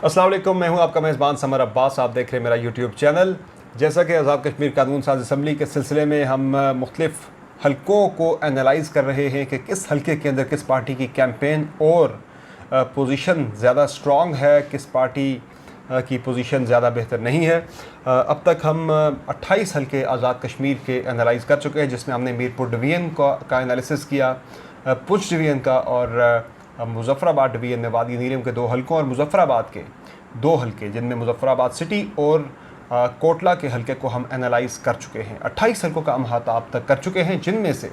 अस्सलाम वालेकुम, मैं हूं आपका मेज़बान समर अब्बास। आप देख रहे हैं मेरा यूट्यूब चैनल। जैसा कि आज़ाद कश्मीर कानून साज असम्बली के सिलसिले में हम मुख्तलिफ़ हलकों को एनालाइज़ कर रहे हैं कि किस हलके के अंदर किस पार्टी की कैंपेन और पोजीशन ज़्यादा स्ट्रॉन्ग है, किस पार्टी की पोजीशन ज़्यादा बेहतर नहीं है। अब तक हम 28 हलके आज़ाद कश्मीर के एनालाइज़ कर चुके हैं, जिसमें हमने मीरपुर डिवीज़न का एनालिसिस किया, पुंछ डिवीज़न का और मुज़फ़्फ़राबाद डिवीज़न में वादी नीलम के 2 हलकों और मुज़फ़्फ़राबाद के 2 हलके जिनमें मुज़फ़्फ़राबाद सिटी और कोटला के हलके को हम एनालाइज़ कर चुके हैं। 28 हलकों का हम अहाता अब तक कर चुके हैं, जिनमें से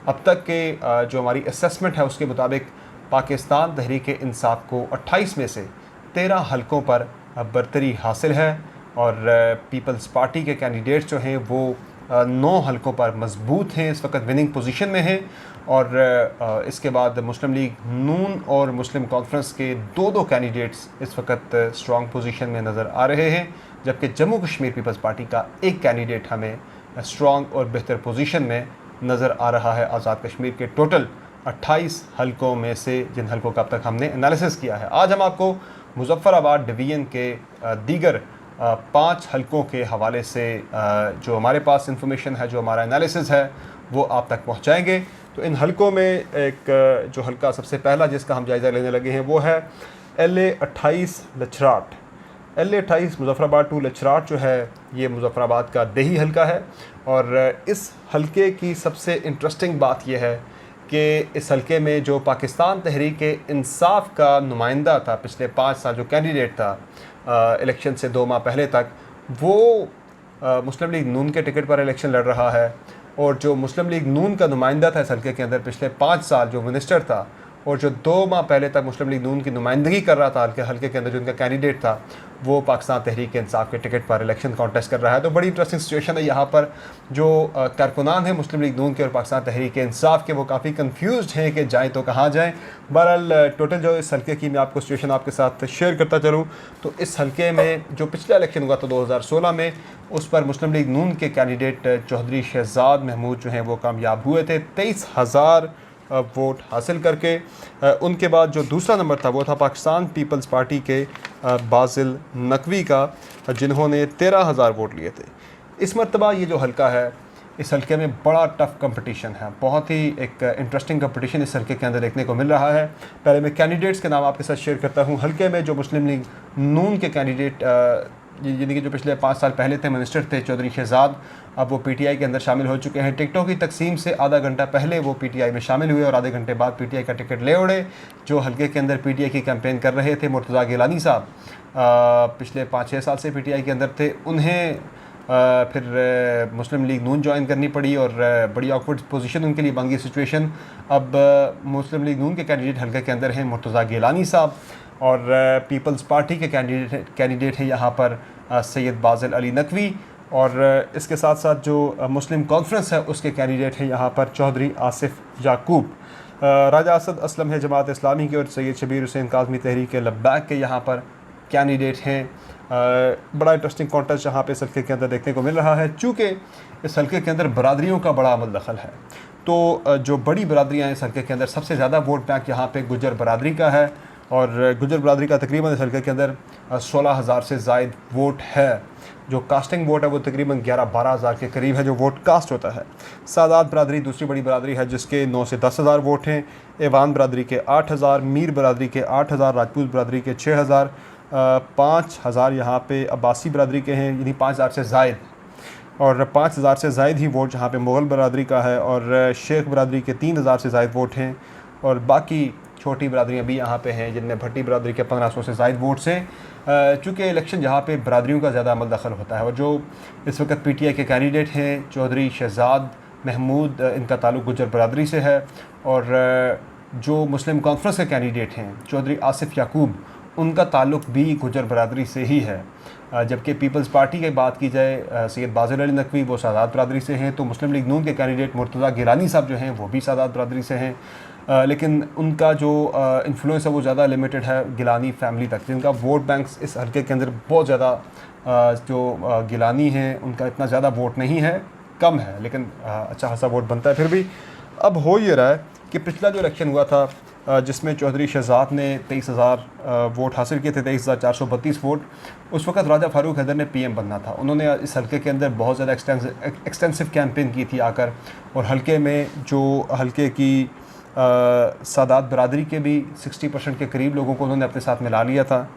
अब तक के जो हमारी असेसमेंट है उसके मुताबिक पाकिस्तान तहरीक इंसाफ को 28 में से 13 हलकों पर बरतरी हासिल है और पीपल्स पार्टी के कैंडिडेट्स जो हैं वो 9 हलकों पर मजबूत हैं, इस वक्त विनिंग पोजीशन में हैं। और इसके बाद मुस्लिम लीग नून और मुस्लिम कॉन्फ्रेंस के 2 कैंडिडेट्स इस वक्त स्ट्रॉन्ग पोजीशन में नज़र आ रहे हैं, जबकि जम्मू कश्मीर पीपल्स पार्टी का एक कैंडिडेट हमें स्ट्रॉन्ग और बेहतर पोजीशन में नज़र आ रहा है। आज़ाद कश्मीर के टोटल 28 हलकों में से जिन हलकों का अब तक हमने एनालिसिस किया है, आज हम आपको मुज़फ़्फ़राबाद डिवीज़न के दीगर 5 हलकों के हवाले से जो हमारे पास इंफॉर्मेशन है, जो हमारा एनालिसिस है, वो आप तक पहुंचाएंगे। तो इन हलकों में एक जो हलका सबसे पहला जिसका हम जायज़ा लेने लगे हैं वो है LA-28 लचराट। LA-28 मुज़फ़्फ़राबाद 2 लचराट जो है ये मुज़फ़्फ़राबाद का देही हलका है। और इस हलके की सबसे इंटरेस्टिंग बात यह है कि इस हलके में जो पाकिस्तान तहरीक इंसाफ का नुमाइंदा था पिछले 5 साल, जो कैंडिडेट था इलेक्शन से 2 माह पहले तक, वो मुस्लिम लीग नून के टिकट पर इलेक्शन लड़ रहा है। और जो मुस्लिम लीग नून का नुमाइंदा था इस हलके के अंदर पिछले 5 साल, जो मिनिस्टर था और जो 2 माह पहले तक मुस्लिम लीग नून की नुमाइंदगी कर रहा था हलके के अंदर, जो उनका कैंडिडेट था, वो पाकिस्तान तहरीक इंसाफ के टिकट पर इलेक्शन कॉन्टेस्ट कर रहा है। तो बड़ी इंटरेस्टिंग सिचुएशन है यहाँ पर। जो कारकुनान हैं मुस्लिम लीग नून के और पाकिस्तान तहरीक इंसाफ के, वो काफ़ी कन्फ्यूज़ हैं कि जाएँ तो कहाँ जाएँ। बहरहाल टोटल जो इस हलके की मैं आपको सिचुएशन आपके साथ शेयर करता चलूँ तो इस हलके में जो पिछला इलेक्शन हुआ था 2016 में, उस पर मुस्लिम लीग नून के कैंडिडेट चौधरी शहजाद महमूद जो हैं वो कामयाब हुए थे 23,000 वोट हासिल करके। उनके बाद जो दूसरा नंबर था वो था पाकिस्तान पीपल्स पार्टी के बाज़िल नकवी का, जिन्होंने 13,000 वोट लिए थे। इस मरतबा ये जो हलका है, इस हलके में बड़ा टफ कंपटीशन है, बहुत ही एक इंटरेस्टिंग कंपटीशन इस हलके के अंदर देखने को मिल रहा है। पहले मैं कैंडिडेट्स के नाम आपके साथ शेयर करता हूँ। हलके में जो मुस्लिम लीग नून के कैंडिडेट यानी कि जो पिछले 5 साल पहले थे, मिनिस्टर थे चौधरी शहजाद, अब वो पीटीआई के अंदर शामिल हो चुके हैं। टिकटों की तकसीम से आधा घंटा पहले वो पीटीआई में शामिल हुए और आधे घंटे बाद पीटीआई का टिकट ले उड़े। जो हलके के अंदर पीटीआई की कैंपेन कर रहे थे, मुर्तज़ा गिलानी साहब, पिछले 5-6 साल से पीटीआई के अंदर थे, उन्हें फिर मुस्लिम लीग नून ज्वाइन करनी पड़ी और बड़ी ऑकवर्ड पोजीशन उनके लिए बन गई सिचुएशन। अब मुस्लिम लीग नून के कैंडिडेट हलके के अंदर हैं मुर्तज़ा गिलानी साहब और पीपल्स पार्टी के कैंडिडेट हैं यहाँ पर सैयद बाज़िल अली नकवी। और इसके साथ साथ जो मुस्लिम कॉन्फ्रेंस है उसके कैंडिडेट हैं यहाँ पर चौधरी आसिफ याकूब। राजा असद असलम है जमात इस्लामी के और सैयद शबीर हुसैन काज़मी तहरीक लब्बैक के यहाँ पर कैंडिडेट हैं। बड़ा इंटरेस्टिंग कॉन्टेस्ट यहाँ पे इस हल्के के अंदर देखने को मिल रहा है। चूँकि इस हल्के के अंदर बरादरियों का बड़ा अमल दखल है, तो जो बड़ी बरादरियाँ हैं इस हल्के के अंदर, सबसे ज़्यादा वोट बैंक यहाँ पे गुजर बरादरी का है और गुजर बरादरी का तकरीबन इस हल्के के अंदर 16,000 से ज़ायद वोट है। जो कास्टिंग वोट है वो तकरीबन 11-12 हज़ार के करीब है जो वोट कास्ट होता है। सादात बरादरी दूसरी बड़ी बरादरी है जिसके 9 से 10 हज़ार वोट हैं। एवान बरादरी के 8,000, मीर बरादरी के 8,000, राजपूत बरादरी के 6,000, 5,000 यहाँ पे अब्बासी बरादरी के हैं, यानी 5,000 से ज़ायद, और 5,000 से ज़ायद ही वोट जहाँ पे मुग़ल बरादरी का है और शेख बरादरी के 3,000 से ज़ायद वोट हैं। और बाकी छोटी बरादरियाँ भी यहाँ पे हैं जिनमें भट्टी बरादरी के 1,500 से ज़ायद वोट्स हैं। चूँकि इलेक्शन जहाँ पे बरादरियों का ज़्यादा अमल दखल होता है और जो इस वक्त पीटीआई के कैंडिडेट हैं चौधरी शहजाद महमूद, इनका ताल्लुक़ गुजर बरादरी से है। और जो मुस्लिम कॉन्फ्रेंस के कैंडिडेट हैं चौधरी आसिफ याकूब, उनका ताल्लुक़ भी गुजर बरादरी से ही है। जबकि पीपल्स पार्टी की बात की जाए, सैयद बाज़िल अली नकवी वो सादात बरादरी से हैं, तो मुस्लिम लीग नून के कैंडिडेट मुर्तज़ा गिलानी साहब जो हैं वो भी सादात बरादरी से हैं। लेकिन उनका जो इन्फ्लुएंस है वो ज़्यादा लिमिटेड है गिलानी फैमिली तक, जिनका वोट बैंक्स इस हल्के के अंदर बहुत ज़्यादा जो गिलानी हैं उनका इतना ज़्यादा वोट नहीं है, कम है, लेकिन अच्छा खासा वोट बनता है। फिर भी अब हो ये रहा है कि पिछला जो इलेक्शन हुआ था जिसमें चौधरी शहजाद ने 23,000 वोट हासिल किए थे, 23,432 वोट, उस वक्त राजा फारूक हैदर ने पीएम बनना था। उन्होंने इस हलके के अंदर बहुत ज़्यादा एक्सटेंसिव कैंपेन की थी आकर, और हलके में जो हलके की सादात बरादरी के भी 60% के करीब लोगों को उन्होंने अपने साथ मिला लिया था।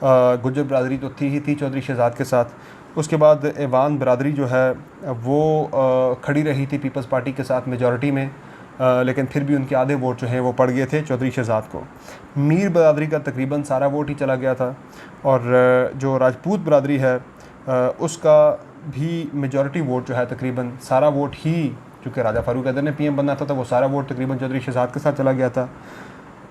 गुज्जर बरादरी तो थी ही थी चौधरी शहजाद के साथ। उसके बाद ऐवान बरादरी जो है वो खड़ी रही थी पीपल्स पार्टी के साथ मेजॉरिटी में, लेकिन फिर भी उनके आधे वोट जो हैं वो पड़ गए थे चौधरी शहजाद को। मीर बरादरी का तकरीबन सारा वोट ही चला गया था, और जो राजपूत बरादरी है उसका भी मेजॉरिटी वोट जो है तकरीबन सारा वोट ही, चूँकि राजा फारूक हैदर ने पीएम बनना था तो वो सारा वोट तकरीबन चौधरी शहजाद के साथ चला गया था।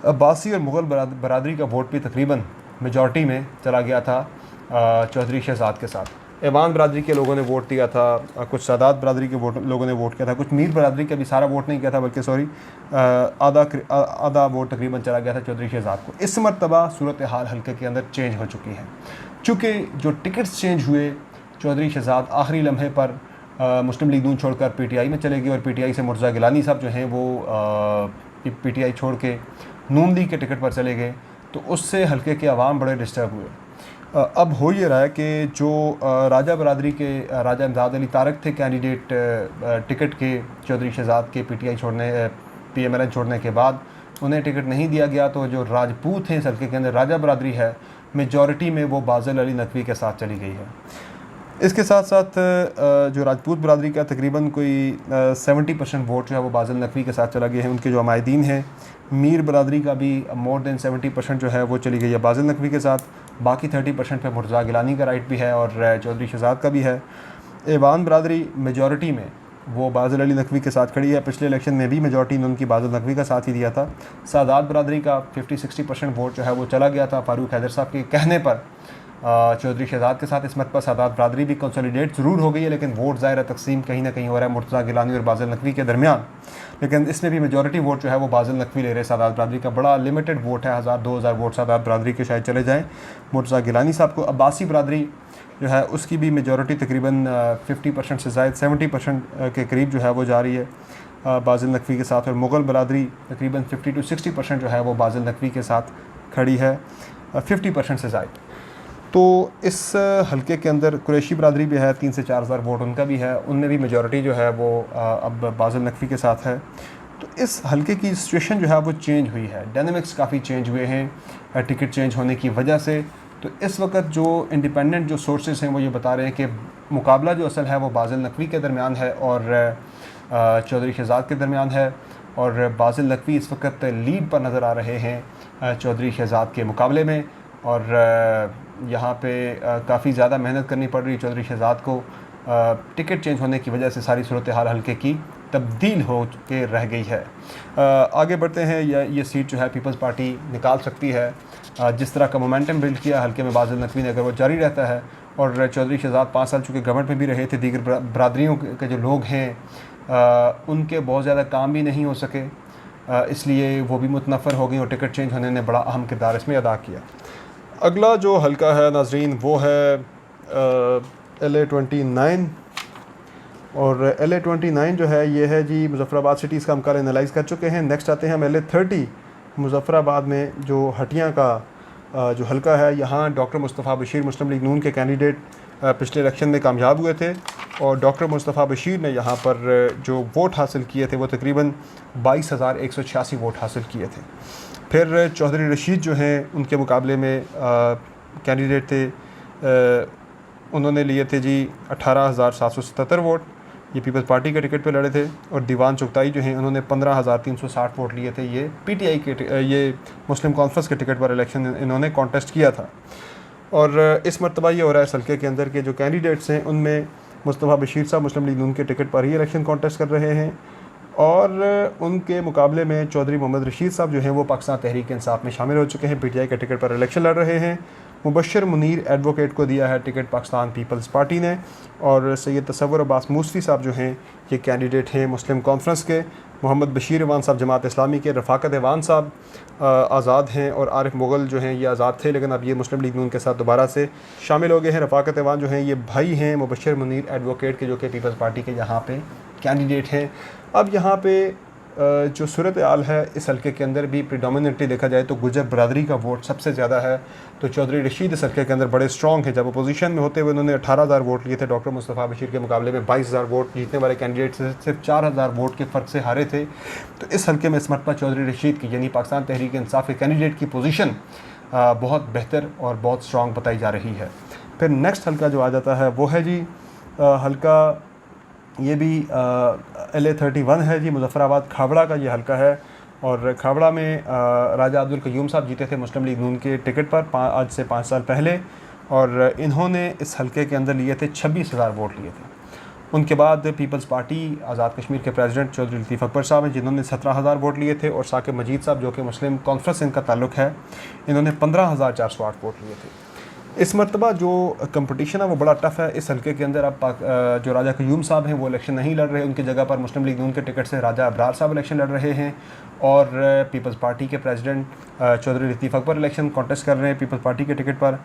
अब्बासी और मुग़ल बरादरी का वोट भी तकरीबन मेजॉरिटी में चला गया था चौधरी शहजाद के साथ। ऐवान बरादरी के लोगों ने वोट दिया था, कुछ सादात बरादरी के लोगों ने वोट किया था, कुछ मीर बरादरी का भी सारा वोट नहीं किया था, बल्कि आधा वोट तकरीबन चला गया था चौधरी शहजाद को। इस मरतबा सूरत हाल हल्के के अंदर चेंज हो चुकी है, चूँकि जो टिकट्स चेंज हुए, चौधरी शहजाद आखिरी लम्हे पर मुस्लिम लीग नून छोड़कर पीटीआई में चले गए, और पीटीआई से मुर्तज़ा गिलानी साहब जो हैं वो पीटीआई छोड़ के नून लीग के टिकट पर चले गए, तो उससे हल्के के अवाम बड़े डिस्टर्ब हुए। अब हो ये रहा है कि जो राजा बरादरी के राजा इमदाद अली तारक थे कैंडिडेट टिकट के चौधरी शहजाद के पीटीआई छोड़ने पीएमएलएन छोड़ने के बाद, उन्हें टिकट नहीं दिया गया, तो जो राजपूत हैं इस हल्के के अंदर राजा बरादरी है, मेजॉरिटी में वो बाज़िल अली नकवी के साथ चली गई है। इसके साथ साथ जो राजपूत बरादरी का तकरीबन कोई 70% वोट जो है वो बाज़िल नकवी के साथ चला गया है, उनके जो अमायदीन हैं। मीर बरादरी का भी मोर देन 70% जो है वो चली गई है बाज़िल नकवी के साथ, बाकी 30% पे मुर्तज़ा गिलानी का राइट भी है और चौधरी शहजाद का भी है। ऐवान बरादरी मेजॉरिटी में वो बाज़िल अली नकवी के साथ खड़ी है, पिछले इलेक्शन में भी मेजॉरिटी ने उनकी बाज़िल नकवी का साथ ही दिया था। सादात बरादरी का 50-60% वोट जो है वो चला गया था फारूक हैदर साहब के कहने पर चौधरी शहजाद के साथ। इस मत पर सादात बरादरी भी कंसोलिडेट ज़रूर हो गई है, लेकिन वोट ज़ाहिर तकसीम कहीं ना कहीं हो रहा है मुर्तज़ा गिलानी और बाज़िल नकवी के दरमियान, लेकिन इसमें भी मेजॉरिटी वोट जो है वो बाज़िल नकवी ले रहे। सादात बरादरी का बड़ा लिमिटेड वोट है, 1000-2000 वोट सादात बरादरी के शायद चले जाएँ मुर्तज़ा गिलानी साहब को। अब्बासी बरादरी जो है उसकी भी मेजॉरिटी तकरीबन 50% से ज़ायद 70% के करीब जो है वो जा रही है बाज़िल नकवी के साथ, और मुग़ल बरादरी तकरीबन 50-60% जो है वो बाज़िल नकवी के साथ खड़ी है, 50% से ज़ायद। तो इस हलके के अंदर कुरैशी बरादरी भी है, 3 से 4 हज़ार वोट उनका भी है, उनमें भी मेजॉरिटी जो है वो अब बाज़िल नकवी के साथ है। तो इस हलके की सिचुएशन जो है वो चेंज हुई है, डायनामिक्स काफ़ी चेंज हुए हैं टिकट चेंज होने की वजह से। तो इस वक्त जो इंडिपेंडेंट जो सोर्सेज हैं वो ये बता रहे हैं कि मुकाबला जो असल है वो बाज़िल नकवी के दरमियान है और चौधरी शहजाद के दरमियान है, और बाज़िल नकवी इस वक्त लीड पर नज़र आ रहे हैं चौधरी शहजाद के मुकाबले में, और यहाँ पे काफ़ी ज़्यादा मेहनत करनी पड़ रही है चौधरी शहजाद को। टिकट चेंज होने की वजह से सारी सूरत हाल हल्के की तब्दील हो के रह गई है। आगे बढ़ते हैं, ये सीट जो है पीपल्स पार्टी निकाल सकती है। जिस तरह का मोमेंटम बिल्ड किया हल्के में बाज़िल नकवी ने, अगर वो जारी रहता है, और चौधरी शहजाद 5 साल चूँकि गवर्नमेंट में भी रहे थे, दीगर बरादरियों के जो लोग हैं उनके बहुत ज़्यादा काम भी नहीं हो सके, इसलिए वो भी मुतनफ़र हो गई और टिकट चेंज होने ने बड़ा अहम किरदार इसमें अदा किया। अगला जो हल्का है नाजरीन वो है LA-29, और LA-29 जो है ये है जी मुज़फ़्फ़राबाद सिटीज़ का हम कल एनालाइज़ कर चुके हैं। नेक्स्ट आते हैं हम LA-30 मुज़फ़्फ़राबाद में जो हटियाँ का जो हल्का है, यहाँ डॉक्टर मुस्तफ़ा बशीर मुस्लिम लीग नून के कैंडिडेट पिछले इलेक्शन में कामयाब हुए थे, और डॉक्टर मुस्तफ़ा बशीर ने यहाँ पर जो वोट हासिल किए थे वो तकरीबन 22,186 वोट हासिल किए थे। फिर चौधरी रशीद जो हैं उनके मुकाबले में कैंडिडेट थे, उन्होंने लिए थे जी 18,777 वोट, ये पीपल्स पार्टी के टिकट पे लड़े थे, और दीवान चुगताई जो हैं उन्होंने 15,360 वोट लिए थे, ये पीटीआई के ये मुस्लिम कॉन्फ्रेंस के टिकट पर इलेक्शन इन्होंने कॉन्टेस्ट किया था। और इस मरतबा ये हो रहा है इस हल्के के अंदर के जो कैंडिडेट्स हैं उनमें मुस्तफ़ा बशीर साहब मुस्लिम लीग नून के टिकट पर ही इलेक्शन कॉन्टेस्ट कर रहे हैं, और उनके मुकाबले में चौधरी मोहम्मद रशीद साहब जो हैं वो पाकिस्तान तहरीक इंसाफ में शामिल हो चुके हैं, पीटीआई के टिकट पर इलेक्शन लड़ रहे हैं। मुबशर मुनीर एडवोकेट को दिया है टिकट पाकिस्तान पीपल्स पार्टी ने, और सैयद तसव्वुर अब्बास मूसवी साहब जो हैं ये कैंडिडेट हैं मुस्लिम कॉन्फ्रेंस के। मोहम्मद बशीर अवान साहब जमात इस्लामी के, रफ़ाकत अवान साहब आज़ाद हैं, और आरिफ मुग़ल जो हैं ये आज़ाद थे लेकिन अब ये मुस्लिम लीग नून के साथ दोबारा से शामिल हो गए हैं। रफ़ाकत अवान जो हैं ये भाई हैं मुबशर मुनीर एडवोकेट के, जो कि पीपल्स पार्टी के यहाँ पे कैंडिडेट हैं। अब यहाँ पे जो सूरत हाल है इस हल्के के अंदर भी प्रिडोमिनेटली देखा जाए तो गुजर बरदरी का वोट सबसे ज़्यादा है। तो चौधरी रशीद इस हल्के के अंदर बड़े स्ट्रॉन्ग हैं। जब अपोजिशन में होते हुए उन्होंने 18,000 वोट लिए थे, डॉक्टर मुस्तफ़ा बशीर के मुकाबले में 22,000 वोट, जीतने वाले कैंडिडेट से सिर्फ 4,000 वोट के फ़र्क से हारे थे। तो इस हल्के में इस मरतबा चौधरी रशीद की यानी पाकिस्तान तहरीक इंसाफ के कैंडिडेट की पोजीशन बहुत बेहतर और बहुत स्ट्रॉन्ग बताई जा रही है। फिर नेक्स्ट हल्का जो आ जाता है वो है जी हल्का, ये भी LA-31 है जी, मुजफ्फराबाद खाबड़ा का ये हल्का है। और खाबड़ा में राजा अब्दुल क़य्यूम साहब जीते थे मुस्लिम लीग नून के टिकट पर आज से 5 साल पहले, और इन्होंने इस हल्के के अंदर लिए थे 26,000 वोट लिए थे। उनके बाद पीपल्स पार्टी आज़ाद कश्मीर के प्रेसिडेंट चौधरी लतीफ़ अकबर साहब हैं जिन्होंने 17,000 वोट लिए थे, और साकिब मजीद साहब जो कि मुस्लिम कॉन्फ्रेंस इनका ताल्लुक़ है, इन्होंने 15,408 वोट लिए थे। इस मरतबा जो कंपटीशन है वो बड़ा टफ़ है इस हल्के के अंदर। अब जो राजा क़य्यूम साहब हैं वो इलेक्शन नहीं लड़ रहे, उनकी जगह पर मुस्लिम लीग नून के टिकट से राजा अबरार साहब इलेक्शन लड़ रहे हैं, और पीपल्स पार्टी के प्रेसिडेंट चौधरी लतीफ़ अकबर इलेक्शन कॉन्टेस्ट कर रहे हैं पीपल्स पार्टी के टिकट पर,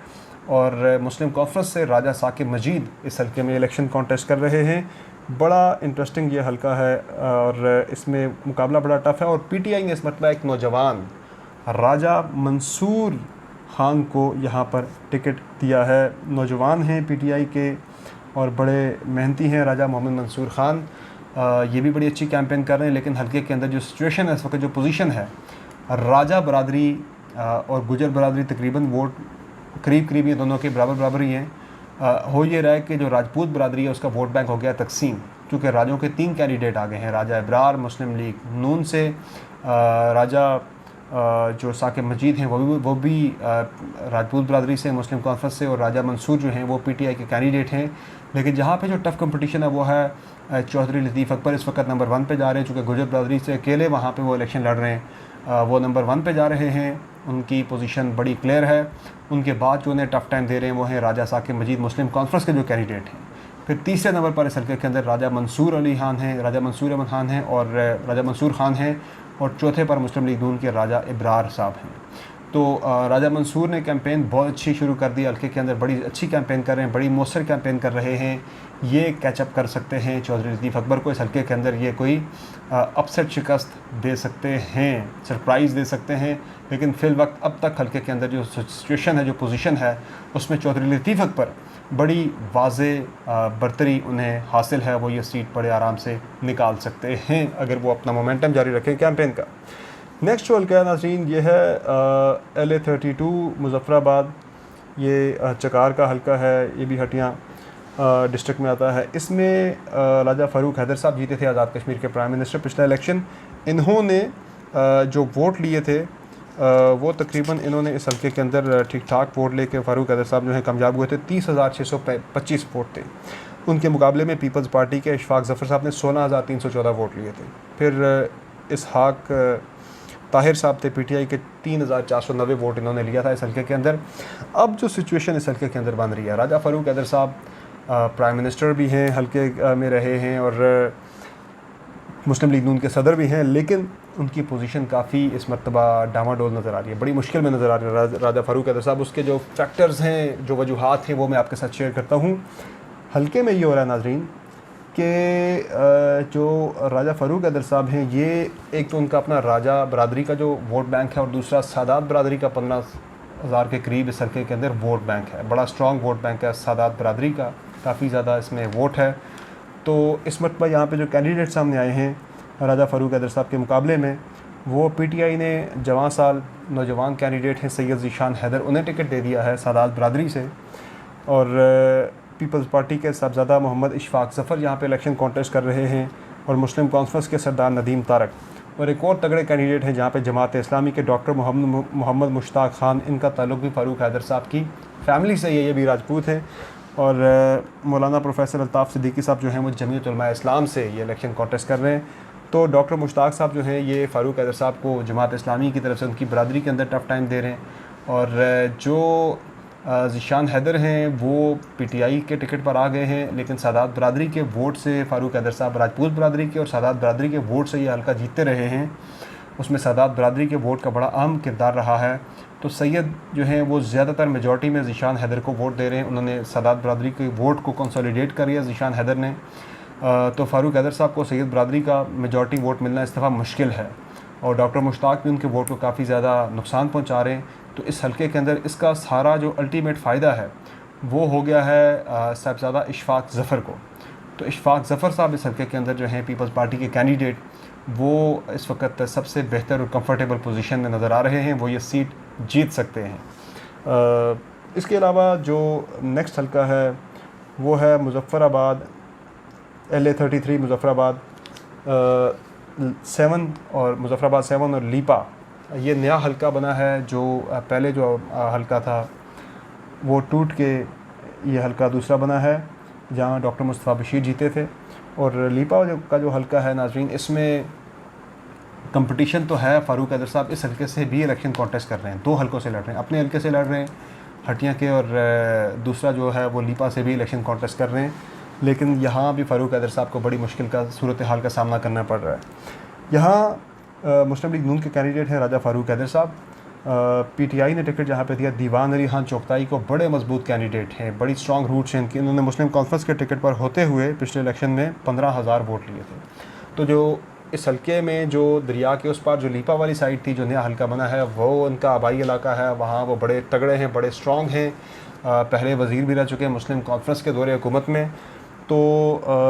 और मुस्लिम कॉन्फ्रेंस से राजा साकिब मजीद इस हल्के में इलेक्शन कॉन्टेस्ट कर रहे हैं। बड़ा इंटरेस्टिंग ये हल्का है और इसमें मुकाबला बड़ा टफ़ है। और PTI ने इस मरतबा एक नौजवान राजा मंसूर खान को यहाँ पर टिकट दिया है। नौजवान हैं PTI के और बड़े मेहनती हैं राजा मोहम्मद मंसूर खान। ये भी बड़ी अच्छी कैंपेन कर रहे हैं, लेकिन हल्के के अंदर जो सिचुएशन है इस वक्त, जो पोजीशन है, राजा बरादरी और गुजर बरादरी तकरीबन वोट करीब करीब ये दोनों के बराबर बराबर ही हैं। हो ये रहा है कि जो राजपूत बरादरी है उसका वोट बैंक हो गया तकसीम, क्योंकि राजों के 3 कैंडिडेट आ गए हैं, राजा इब्रार मुस्लिम लीग नून से, राजा जो साकिब मजीद हैं वो भी राजपूत बरादरी से, मुस्लिम कॉन्फ्रेंस से, और राजा मंसूर जो हैं वो PTI के कैंडिडेट हैं। लेकिन जहाँ पे जो टफ़ कंपटीशन है वो है चौधरी लतीफ़ अकबर इस वक्त नंबर 1 पे जा रहे हैं, चूँकि गुजर बरादरी से अकेले वहाँ पे वो इलेक्शन लड़ रहे हैं, वो नंबर 1 पे जा रहे हैं, उनकी पोजीशन बड़ी क्लियर है। उनके बाद जो उन्हें टफ़ टाइम दे रहे हैं वो हैं राजा साकिब मजीद मुस्लिम कॉन्फ्रेंस के जो कैंडिडेट हैं। फिर तीसरे नंबर पर इस हल्के के अंदर राजा मंसूर अली खान हैं, राजा मंसूर अहमद खान हैं और राजा मंसूर खान हैं, और चौथे पर मुस्लिम लीग नून के राजा इब्रार साहब हैं। तो राजा मंसूर ने कैंपेन बहुत अच्छी शुरू कर दी हल्के के अंदर, बड़ी अच्छी कैंपेन कर रहे हैं, बड़ी मौसर कैंपेन कर रहे हैं। ये कैचअप कर सकते हैं चौधरी लतीफ़ अकबर को इस हल्के के अंदर, ये कोई अपसेट शिकस्त दे सकते हैं, सरप्राइज़ दे सकते हैं। लेकिन फ़िल वक्त अब तक हल्के के अंदर जो सिचुएशन है, जो पोजीशन है, उसमें चौधरी लतीफ़ अकबर बड़ी वाज़े बरतरी उन्हें हासिल है, वो ये सीट बड़े आराम से निकाल सकते हैं अगर वो अपना मोमेंटम जारी रखें कैंपेन का। नेक्स्ट जो हल्का है नाज़रीन ये है LA-32 मुजफ्फराबाद, ये चकार का हल्का है, ये भी हटियाँ डिस्ट्रिक्ट में आता है। इसमें राजा फ़ारूक हैदर साहब जीते थे आज़ाद कश्मीर के प्राइम मिनिस्टर पिछला इलेक्शन। इन्होंने जो वोट लिए थे वो तकरीबन इन्होंने इस हल्के के अंदर ठीक ठाक वोट लेके फ़ारूक हैदर साहब जो है कामयाब हुए थे। 30,625 वोट थे। उनके मुकाबले में पीपल्स पार्टी के इशफाक ज़फ़र साहब ने 16,314 वोट लिए थे। फिर इसहाक ताहिर साहब थे PTI के, 3,490 वोट इन्होंने लिया था इस हल्के के अंदर। अब जो सिचुएशन इस हल्के के अंदर बन रही है, राजा फ़ारूक हैदर साहब प्राइम मिनिस्टर भी हैं, हल्के में रहे हैं, और मुस्लिम लीग नून के सदर भी हैं, लेकिन उनकी पोजीशन काफ़ी इस मरतबा डामाडोल नज़र आ रही है, बड़ी मुश्किल में नज़र आ रही है राजा फ़ारूक हैदर साहब। उसके जो फैक्टर्स हैं, जो वजूहात हैं, वो मैं आपके साथ शेयर करता हूँ। हल्के में ये हो रहा है नाजरीन कि जो राजा फ़ारूक हैदर साहब हैं, ये एक तो उनका अपना राजा बरादरी का जो वोट बैंक है, और दूसरा सादात बरादरी का 15,000 के करीब इस हल्के के अंदर वोट बैंक है। बड़ा स्ट्रॉन्ग वोट बैंक है सादात बरादरी का, काफ़ी ज़्यादा इसमें वोट है। तो इस मरतबा यहाँ पे जो कैंडिडेट सामने आए हैं राजा फ़ारूक हैदर साहब के मुकाबले में, वो PTI ने जवान साल नौजवान कैंडिडेट हैं सैयद ज़ीशान हैदर, उन्हें टिकट दे दिया है सादात बरादरी से, और पीपल्स पार्टी के साहबजादा मोहम्मद इशफाक ज़फ़र यहाँ पे इलेक्शन कॉन्टेस्ट कर रहे हैं, और मुस्लिम कॉन्फ्रेंस के सरदार नदीम तारक, और एक और तगड़े कैंडिडेट हैं जहाँ पे जमात इस्लामी के डॉक्टर मोहम्मद मुश्ताक खान, इनका ताल्लुक़ भी फ़ारूक हैदर साहब की फ़ैमिली से ये भी राजपूत हैं, और मौलाना प्रोफेसर अल्ताफ़ सिद्दीकी साहब जो हैं वो जमीयत उलमा इस्लाम से ये इलेक्शन कॉन्टेस्ट कर रहे हैं। तो डॉक्टर मुश्ताक साहब जो हैं ये फ़ारूक हैदर साहब को जमात इस्लामी की तरफ से उनकी बरादरी के अंदर टफ़ टाइम दे रहे हैं, और जो ज़ीशान हैदर हैं वो PTI के टिकट पर आ गए हैं, लेकिन सादात बरादरी के वोट से फ़ारूक हैदर साहब राजपूत बरादरी के और सादात बरादरी के वोट से ये हल्का जीतते रहे हैं। उसमें सादात बरादरी के वोट का बड़ा अहम किरदार रहा है। तो सैयद जो हैं वो ज़्यादातर मेजॉरिटी में ज़ीशान हैदर को वोट दे रहे हैं। उन्होंने सादात बरादरी के वोट को कंसोलिडेट कर लिया ज़ीशान हैदर ने। तो फ़ारूक हैदर साहब को सैयद बरादरी का मेजॉरिटी वोट मिलना इस दफ़ा मुश्किल है, और डॉक्टर मुश्ताक भी उनके वोट को काफ़ी ज़्यादा नुकसान पहुंचा रहे हैं। तो इस हलके के अंदर इसका सारा जो अल्टीमेट फ़ायदा है वो हो गया है साहिबज़ादा इशफ़ाक़ ज़फ़र को। तो इशफ़ाक़ ज़फ़र साहब इस हलके के अंदर जो हैं पीपल्स पार्टी के कैंडिडेट, वो इस वक्त सबसे बेहतर और कंफर्टेबल पोजीशन में नज़र आ रहे हैं, वो ये सीट जीत सकते हैं। इसके अलावा जो नेक्स्ट हलका है वो है मुज़फ़्फ़राबाद, LA33 मुज़फ़्फ़राबाद 7 और मुज़फ़्फ़राबाद 7 और लीपा। ये नया हलका बना है, जो पहले जो हलका था वो टूट के ये हलका दूसरा बना है जहाँ डॉक्टर मुस्तफ़ा बशीर जीते थे। और लीपा का जो हलका है नाज़रीन, इसमें कंपटीशन तो है। फ़ारूक हैदर साहब इस हलके से भी इलेक्शन कॉन्टेस्ट कर रहे हैं, 2 हलकों से लड़ रहे हैं, अपने हलके से लड़ रहे हैं हटिया के, और दूसरा जो है वो लीपा से भी इलेक्शन कॉन्टेस्ट कर रहे हैं। लेकिन यहाँ भी फ़ारूक हैदर साहब को बड़ी मुश्किल का सूरत हाल का सामना करना पड़ रहा है। यहाँ मुस्लिम लीग नून के कैंडिडेट हैं राजा फ़ारूक हैदर साहब। PTI ने टिकट जहाँ पे दिया दीवान अली खान चोगताई को, बड़े मजबूत कैंडिडेट हैं, बड़ी स्ट्रॉन्ग रूट्स हैं इनकी। इन्होंने मुस्लिम कॉन्फ्रेंस के टिकट पर होते हुए पिछले इलेक्शन में 15,000 वोट लिए थे। तो जो इस हलके में जो दरिया के उस पार जो लीपा वाली साइड थी, जो नया हलका बना है, वो उनका आबाई इलाका है, वहाँ वो बड़े तगड़े हैं, बड़े स्ट्रॉन्ग हैं, पहले वज़ीर भी रह चुके हैं मुस्लिम कॉन्फ्रेंस के दौरे हुकूमत में। तो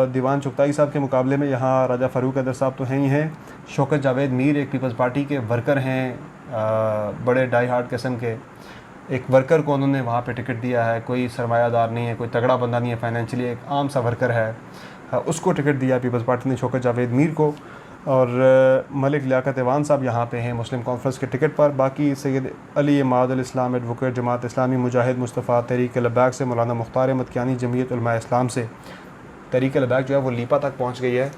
दीवान चुगताई साहब के मुकाबले में यहाँ राजा फ़ारूक हैदर साहब तो हैं ही हैं। शौकत जावेद मीर एक पीपल्स पार्टी के वर्कर हैं, बड़े डाई हार्ड किस्म के। एक वर्कर को उन्होंने वहाँ पे टिकट दिया है, कोई सरमायादार नहीं है, कोई तगड़ा बंदा नहीं है फाइनेंशियली, एक आम सा वर्कर है, उसको टिकट दिया पीपल्स पार्टी ने शौकत जावेद मीर को। और मलिक लियाकत ऐवान साहब यहाँ पे हैं मुस्लिम कॉन्फ्रेंस के टिकट पर। बाकी सैयद अली इमाद अल इस्लाम एडवोकेट जमात इस्लामी, मुजाहिद मुस्तफ़ा तहरीक लब्बैक से, मौलाना मुख्तार अहमद कियानी जमीयत उलमा इस्लाम से। तहरीक लब्बैक जो है वो लीपा तक पहुँच गई है,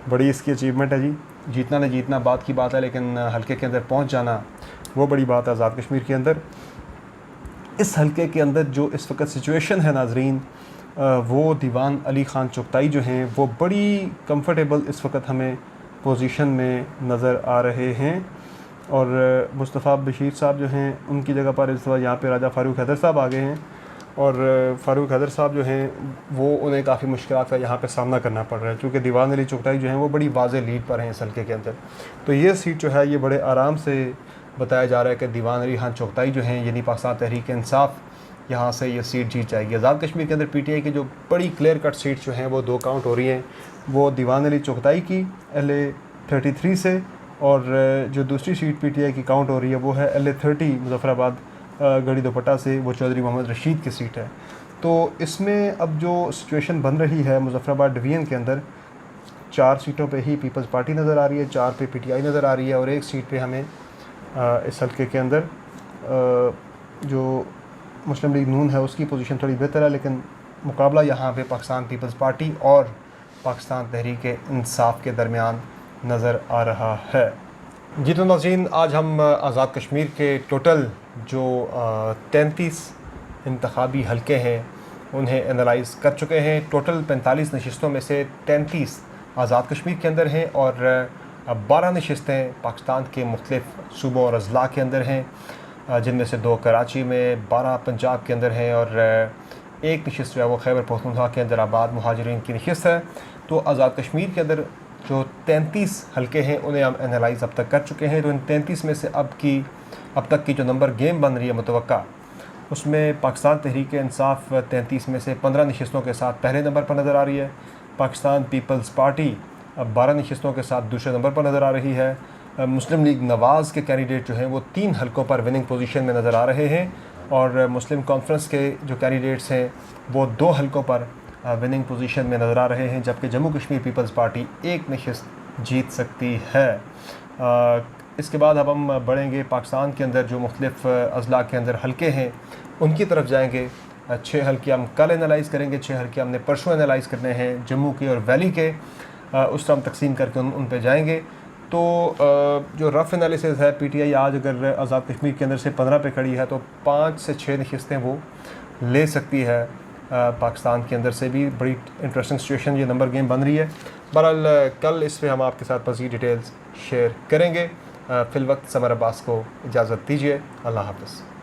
बड़ी इसकी अचीवमेंट है जी। जीतना न जीतना बात की बात है, लेकिन हलके के अंदर पहुँच जाना वो बड़ी बात है आज़ाद कश्मीर के अंदर। इस हलके के अंदर जो इस वक्त सिचुएशन है नाजरीन, वो दीवान अली खान चुगताई जो हैं वो बड़ी कंफर्टेबल इस वक्त हमें पोजीशन में नज़र आ रहे हैं। और मुस्तफ़ा बशीर साहब जो हैं उनकी जगह पर इस वक्त यहाँ पे राजा फ़ारूक हैदर साहब आ गए हैं। और फ़ारूक हैदर साहब जो हैं वो उन्हें काफ़ी मुश्किलात का यहाँ पे सामना करना पड़ रहा है, क्योंकि दीवान अली चुगताई जो हैं वो बड़ी वाज़ेह लीड पर हैं इस हलके के अंदर। तो ये सीट जो है ये बड़े आराम से बताया जा रहा है कि दीवान अली खान चुगताई जो हैं यानी पाकिस्तान तहरीक इंसाफ यहाँ से ये सीट जीत जाएगी। आज़ाद कश्मीर के अंदर PTI की जो बड़ी क्लियर कट सीट्स जो हैं वो 2 काउंट हो रही हैं, वो दीवान अली चुगताई की LA33 से, और जो दूसरी सीट PTI की काउंट हो रही है वो है LA30 मुज़फ़्फ़राबाद गढ़ी दोपट्टा से, वो चौधरी मोहम्मद रशीद की सीट है। तो इसमें अब जो सिचुएशन बन रही है मुज़फ़्फ़राबाद डिवीज़न के अंदर, 4 सीटों पे ही पीपल्स पार्टी नज़र आ रही है, 4 पे PTI नज़र आ रही है, और 1 सीट पे हमें इस हल्के के अंदर जो मुस्लिम लीग नून है उसकी पोजीशन थोड़ी बेहतर है। लेकिन मुकाबला यहाँ पे पाकिस्तान पीपल्स पार्टी और पाकिस्तान तहरीक इंसाफ के दरमियान नज़र आ रहा है। जी तो नाज़रीन, आज हम आज़ाद कश्मीर के टोटल जो 33 इंतखाबी हलके हैं उन्हें एनालाइज़ कर चुके हैं। टोटल 45 नशिस्तों में से 33 आज़ाद कश्मीर के अंदर हैं, और 12 नशिस्तें पाकिस्तान के मुख्तलिफ़ सूबों और अज़ला के अंदर हैं, जिनमें से 2 कराची में, 12 पंजाब के अंदर हैं, और 1 नशिस्त जो है वो खैबर पख्तूनख्वा के अंदर आबाद मुहाजिरीन की नशिस्त है। तो आज़ाद कश्मीर के अंदर जो 33 हलके हैं उन्हें हम एनालाइज़ अब तक कर चुके हैं। तो इन 33 में से अब तक की जो नंबर गेम बन रही है मुतवक्का, उसमें पाकिस्तान तहरीक इंसाफ 33 में से 15 नशिस्तों के साथ पहले नंबर पर नज़र आ रही है। पाकिस्तान पीपल्स पार्टी अब 12 नशिस्तों के साथ दूसरे नंबर पर नज़र आ रही है। मुस्लिम लीग नवाज़ के कैंडिडेट जो हैं वो 3 हलकों पर विनिंग पोजीशन में नज़र आ रहे हैं, और मुस्लिम कॉन्फ्रेंस के जो कैंडिडेट्स हैं वो 2 हलकों पर विनिंग पोजीशन में नज़र आ रहे हैं, जबकि जम्मू कश्मीर पीपल्स पार्टी 1 नशिस्त जीत सकती है। इसके बाद अब हम बढ़ेंगे पाकिस्तान के अंदर जो मुख्तलिफ़ अज़ला के अंदर हलके हैं उनकी तरफ जाएंगे। 6 हलके हम कल एनालाइज़ करेंगे, 6 हलके हमने परसों एनालाइज़ करने हैं जम्मू के और वैली के, उस तरह हम तकसीम करके उन पे जाएंगे। तो जो रफ़ एनालिसिस है, PTI आज अगर आज़ाद कश्मीर के अंदर से 15 पे खड़ी है तो 5 से 6 नशिस्तें वो ले सकती है। पाकिस्तान के अंदर से भी बड़ी इंटरेस्टिंग सिचुएशन ये नंबर गेम बन रही है। बहरहाल कल इस पर हम आपके साथ मज़ीद डिटेल्स शेयर करेंगे। फ़िल वक्त समर अब्बास को इजाज़त दीजिए। अल्लाह हाफ़िज़।